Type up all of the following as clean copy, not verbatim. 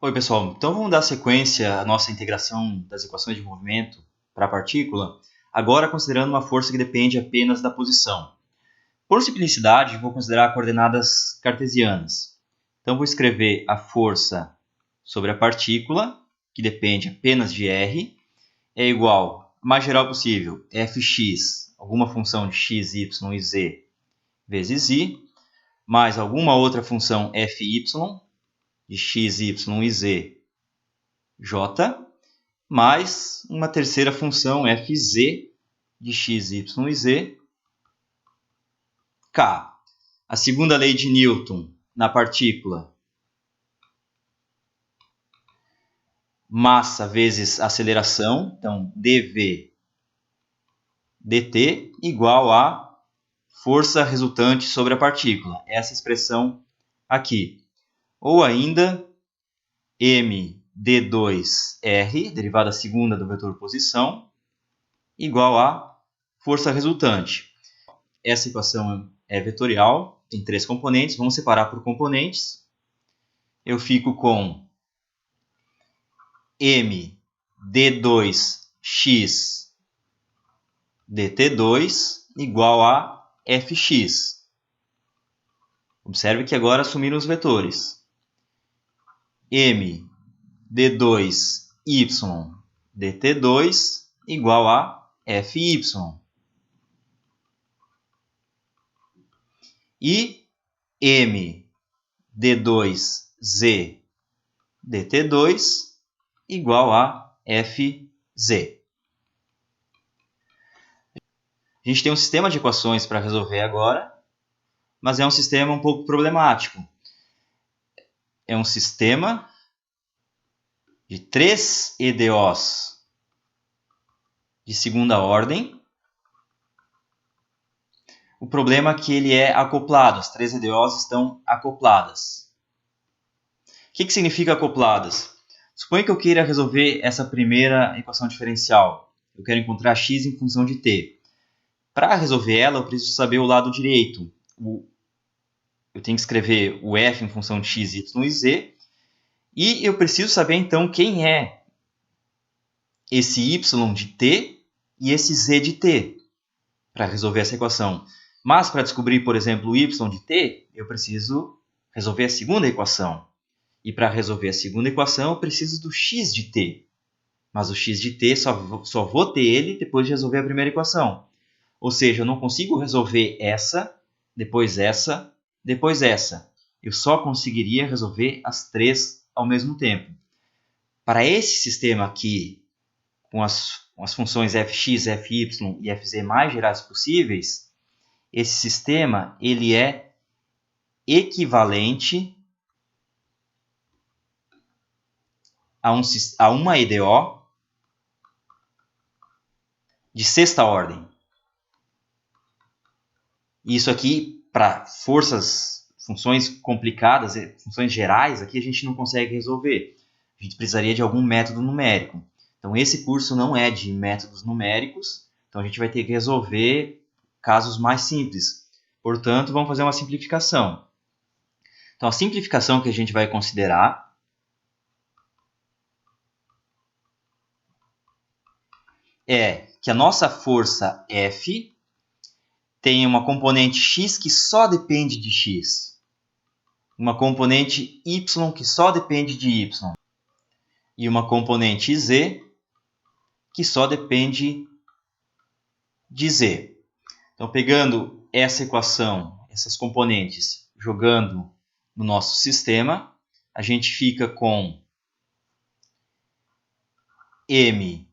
Oi, pessoal. Então vamos dar sequência à nossa integração das equações de movimento para a partícula, agora considerando uma força que depende apenas da posição. Por simplicidade, vou considerar coordenadas cartesianas. Então vou escrever a força sobre a partícula, que depende apenas de R, é igual, a mais geral possível, fx, alguma função de x, y e z, vezes i, mais alguma outra função fy, de x, y e z, j, mais uma terceira função fz de x, y e z, k. A segunda lei de Newton na partícula, massa vezes aceleração, então dv dt igual a força resultante sobre a partícula, essa expressão aqui. Ou ainda m d2r, derivada segunda do vetor posição, igual a força resultante. Essa equação é vetorial, tem três componentes, vamos separar por componentes. Eu fico com m d2x dt2 igual a fx. Observe que agora assumiram os vetores. m d2y dt2 igual a fy. E m d2z dt2 igual a fz. A gente tem um sistema de equações para resolver agora, mas é um sistema um pouco problemático. É um sistema de 3 EDOs de segunda ordem. O problema é que ele é acoplado, as 3 EDOs estão acopladas. O que significa acopladas? Suponha que eu queira resolver essa primeira equação diferencial. Eu quero encontrar x em função de t. Para resolver ela, eu preciso saber o lado direito. Eu tenho que escrever o f em função de x, y e z. E eu preciso saber, então, quem é esse y de t e esse z de t para resolver essa equação. Mas, para descobrir, por exemplo, o y de t, eu preciso resolver a segunda equação. E para resolver a segunda equação, eu preciso do x de t. Mas o x de t só vou ter ele depois de resolver a primeira equação. Ou seja, eu não consigo resolver essa, depois essa, depois essa. Eu só conseguiria resolver as três ao mesmo tempo. Para esse sistema aqui, com as funções fx, fy e fz mais gerais possíveis, esse sistema ele é equivalente a uma EDO de sexta ordem. Isso aqui, para funções complicadas, funções gerais, aqui a gente não consegue resolver. A gente precisaria de algum método numérico. Então, esse curso não é de métodos numéricos, então a gente vai ter que resolver casos mais simples. Portanto, vamos fazer uma simplificação. Então, a simplificação que a gente vai considerar é que a nossa força F tem uma componente x que só depende de x, uma componente y que só depende de y, e uma componente z que só depende de z. Então, pegando essa equação, essas componentes, jogando no nosso sistema, a gente fica com m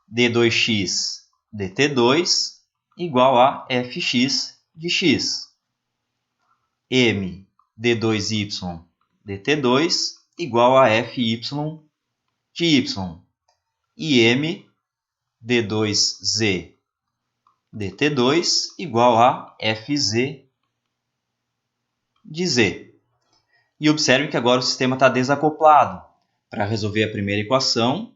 d2x dt2 igual a fx de x. m d2y dt2 igual a fy de y. E m d2z dt2 igual a fz de z. E observe que agora o sistema está desacoplado. Para resolver a primeira equação,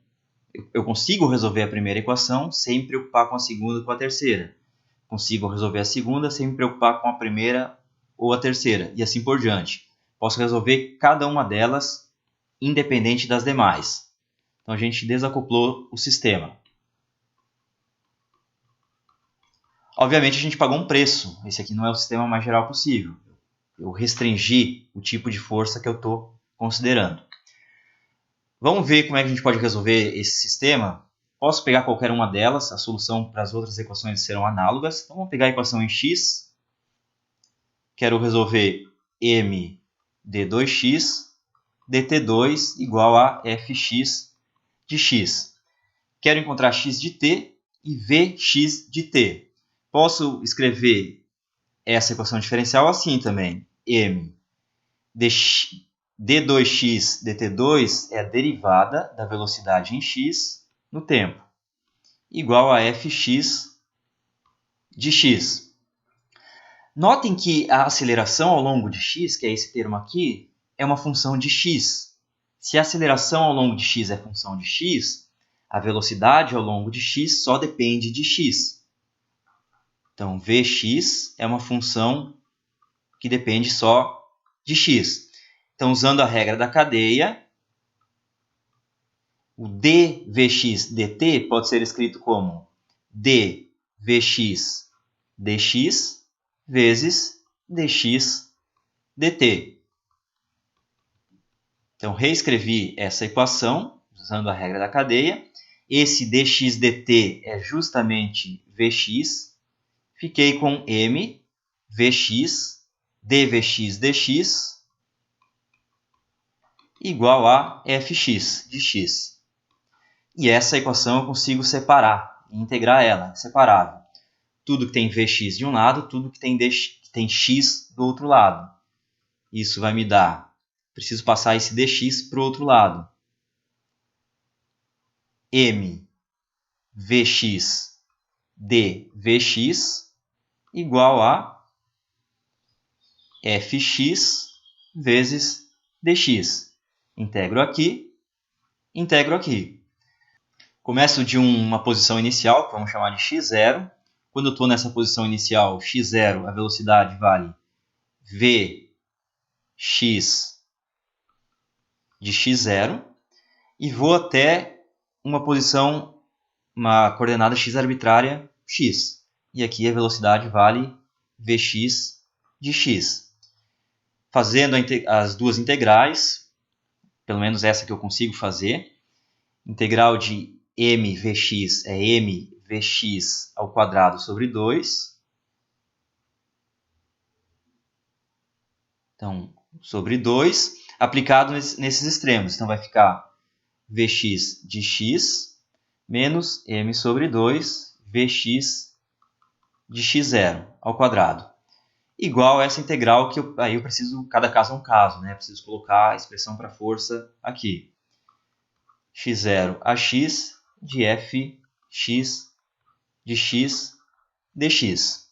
eu consigo resolver a primeira equação sem me preocupar com a segunda e com a terceira. Consigo resolver a segunda sem me preocupar com a primeira ou a terceira, e assim por diante. Posso resolver cada uma delas independente das demais. Então a gente desacoplou o sistema. Obviamente a gente pagou um preço. Esse aqui não é o sistema mais geral possível. Eu restringi o tipo de força que eu estou considerando. Vamos ver como é que a gente pode resolver esse sistema. Posso pegar qualquer uma delas, a solução para as outras equações serão análogas. Então vamos pegar a equação em x. Quero resolver m de 2x dt2 igual a fx de x. Quero encontrar x de t e vx de t. Posso escrever essa equação diferencial assim também. M d2x dt2 é a derivada da velocidade em x no tempo, igual a fx de x. Notem que a aceleração ao longo de x, que é esse termo aqui, é uma função de x. Se a aceleração ao longo de x é função de x, a velocidade ao longo de x só depende de x. Então, Vx é uma função que depende só de x. Então, usando a regra da cadeia, o dVx dt pode ser escrito como dVx dx vezes dx dt. Então, reescrevi essa equação usando a regra da cadeia. Esse dx dt é justamente Vx. Fiquei com m Vx dVx dx igual a fx de x. E essa equação eu consigo separar, integrar ela, separável. Tudo que tem Vx de um lado, tudo que tem x do outro lado. Isso vai me dar, preciso passar esse dx para o outro lado. M Vx dVx igual a fx vezes dx. Integro aqui, integro aqui. Começo de uma posição inicial, que vamos chamar de x0. Quando eu estou nessa posição inicial, x0, a velocidade vale vx de x0. E vou até uma coordenada x arbitrária, x. E aqui a velocidade vale vx de x. Fazendo as duas integrais, pelo menos essa que eu consigo fazer, integral de mvx é mvx ao quadrado sobre 2. Então, sobre 2, aplicado nesses extremos. Então, vai ficar vx de x menos m sobre 2 vx de x0 ao quadrado. Igual a essa integral que aí eu preciso, cada caso é um caso, né? Preciso colocar a expressão para força aqui. x0 a x de fx de x dx.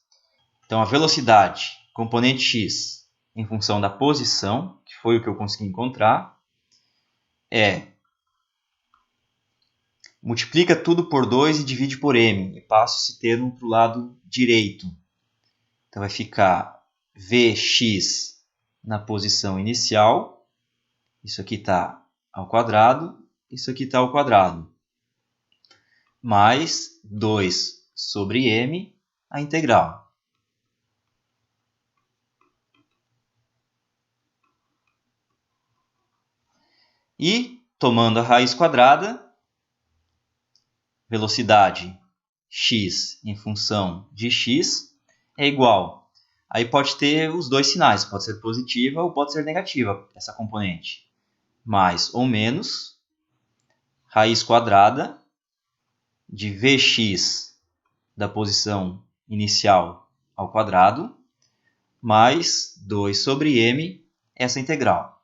Então, a velocidade, componente x, em função da posição, que foi o que eu consegui encontrar, multiplica tudo por 2 e divide por m. E passo esse termo para o lado direito. Então, vai ficar Vx na posição inicial. Isso aqui está ao quadrado. Isso aqui está ao quadrado. Mais 2 sobre m, a integral. E, tomando a raiz quadrada, velocidade x em função de x é igual. Aí pode ter os dois sinais, pode ser positiva ou pode ser negativa essa componente. Mais ou menos raiz quadrada de Vx da posição inicial ao quadrado, mais 2 sobre m, essa integral.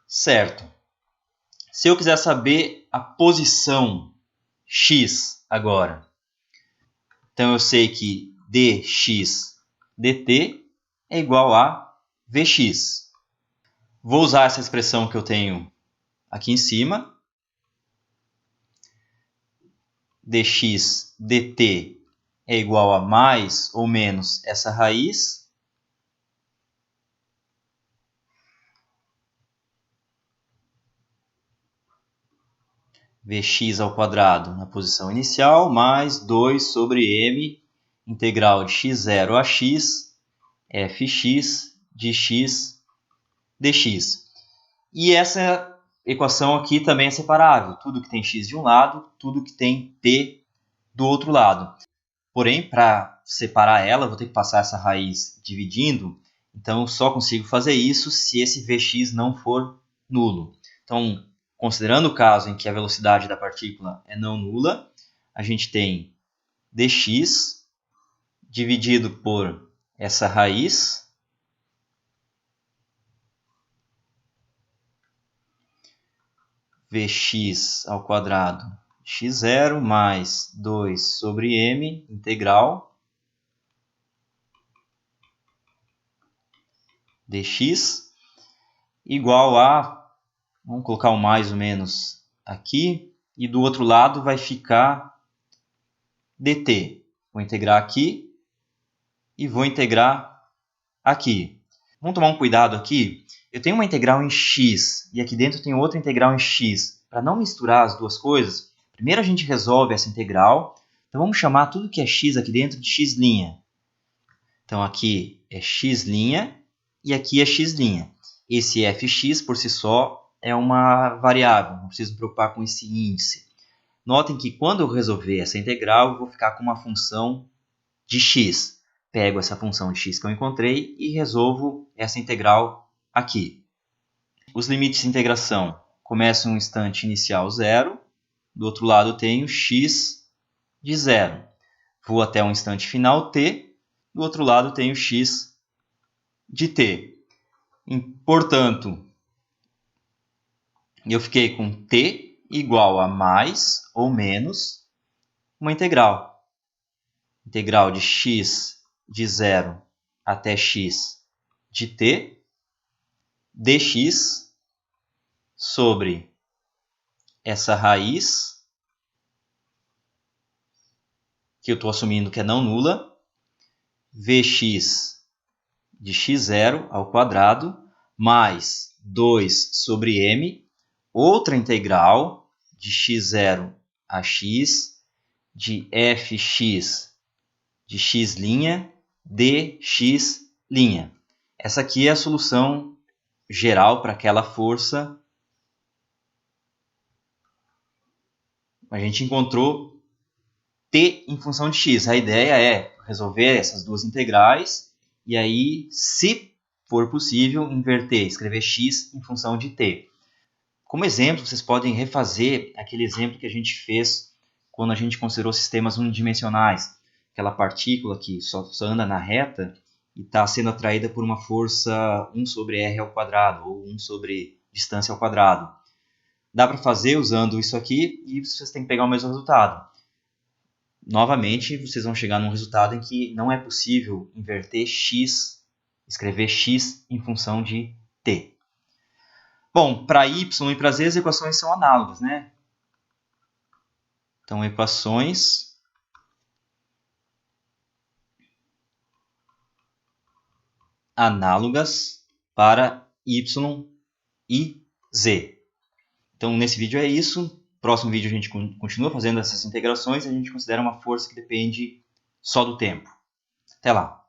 Certo. Se eu quiser saber a posição x agora, então eu sei que dx dt é igual a Vx. Vou usar essa expressão que eu tenho aqui em cima. dx dt é igual a mais ou menos essa raiz. Vx ao quadrado na posição inicial, mais 2 sobre m, integral de x0 a x, fx de x dx. E essa equação aqui também é separável. Tudo que tem x de um lado, tudo que tem t do outro lado. Porém, para separar ela, eu vou ter que passar essa raiz dividindo. Então, eu só consigo fazer isso se esse Vx não for nulo. Então, considerando o caso em que a velocidade da partícula é não nula, a gente tem dx dividido por essa raiz, Vx ao quadrado x0 mais 2 sobre m, integral dx, igual a, vamos colocar o mais ou menos aqui, e do outro lado vai ficar dt. Vou integrar aqui e vou integrar aqui. Vamos tomar um cuidado aqui. Eu tenho uma integral em x e aqui dentro tem outra integral em x. Para não misturar as duas coisas, primeiro a gente resolve essa integral. Então vamos chamar tudo que é x aqui dentro de x'. Então aqui é x' e aqui é x'. Esse fx por si só é uma variável, não preciso me preocupar com esse índice. Notem que quando eu resolver essa integral, eu vou ficar com uma função de x. Pego essa função de x que eu encontrei e resolvo essa integral aqui. Os limites de integração começam no instante inicial 0. Do outro lado eu tenho x de 0. Vou até o instante final t. Do outro lado eu tenho x de t. E, portanto, eu fiquei com t igual a mais ou menos uma integral. Integral de x de 0 até x de t, dx sobre essa raiz, que eu estou assumindo que é não nula, vx de x0 ao quadrado, mais 2 sobre m, outra integral de x0 a x, de fx de x' dx'. Essa aqui é a solução geral para aquela força. A gente encontrou t em função de x. A ideia é resolver essas duas integrais e aí, se for possível, inverter, escrever x em função de t. Como exemplo, vocês podem refazer aquele exemplo que a gente fez quando a gente considerou sistemas unidimensionais. Aquela partícula que só anda na reta e está sendo atraída por uma força 1 sobre r ao quadrado, ou 1 sobre distância ao quadrado. Dá para fazer usando isso aqui e vocês têm que pegar o mesmo resultado. Novamente, vocês vão chegar num resultado em que não é possível inverter x, escrever x em função de t. Bom, para y e para z as equações são análogas, né? Então, equações análogas para y e z. Então, nesse vídeo é isso. No próximo vídeo a gente continua fazendo essas integrações e a gente considera uma força que depende só do tempo. Até lá!